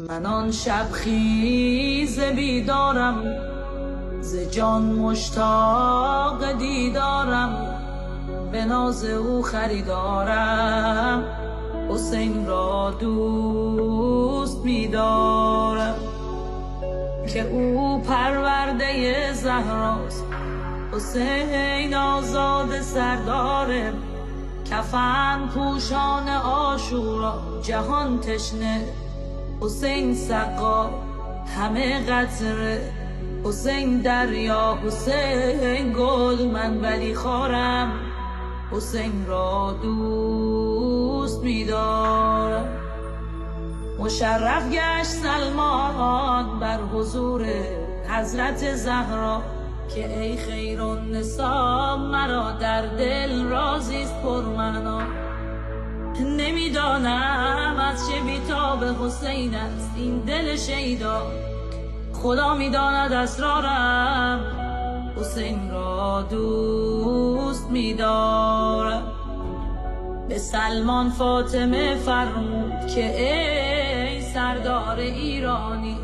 من آن شب خیز بیدارم، ز جان مشتاق دیدارم، به ناز او خریدارم، حسین را دوست می‌دارم. که او پرورده زهراست، حسین آزاد سردار، کفن پوشان عاشورا، جهان تشنه، حسین سقا همه قطره، حسین دریا، حسین گل، من ولی خارم، حسین را دوست می‌دارم. مشرف گشت سلمان بر حضور حضرت زهرا، که ای خیر النساء مرا در دل رازیست پرمعنا. نمیدانم از چه بیتاب حسین است این دل شیدا، خدا میداند اسرارم، حسین را دوست می‌دارم. به سلمان فاطمه فرمود که ای سردار ایرانی،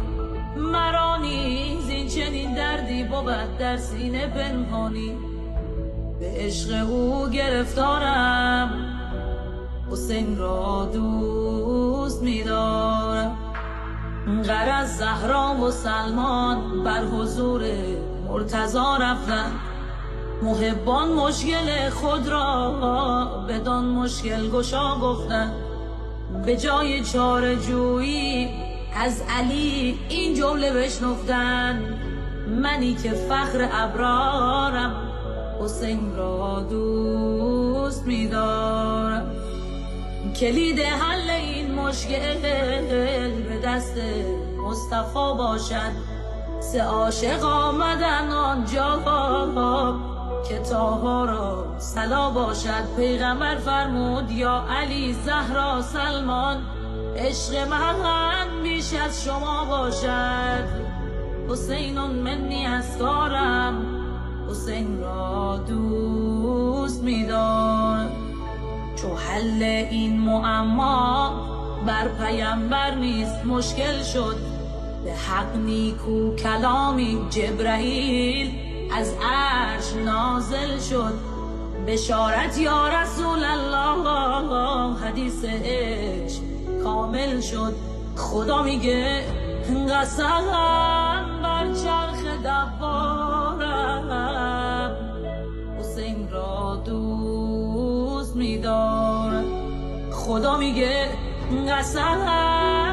مرا نیز این چنین دردی بود در سینه پنهانی، به عشق او گرفتارم، حسین را دوست می‌دارم. غرض زهرا و سلمان بر حضور مرتضی رفتند، محبان مشکل خود را بدان مشکل گشا گفتند. به جای چاره جویی از علی این جمله بشنفتند، منی که فخر ابرارم، حسین را دوست می‌دارم. کلید حل این مشکل به دست مصطفی باشد، سه عاشق آمدن آنجا که طه را صلا باشد. پیغمبر فرمود یا علی، زهرا، سلمان، عشق من بیش از شما باشد، حسین منی اسکارم، حسین را دوست می‌دارم. چو حل این معما بر پیامبر نیست مشکل شد، به حق نیکو کلامی جبرائیل از عرش نازل شد. بشارت یا رسول الله، حدیث عشق کامل شد. خدا میگه قسم بر چرخ دوارم، حسین را دوست می‌دارم. خدا میگه قسم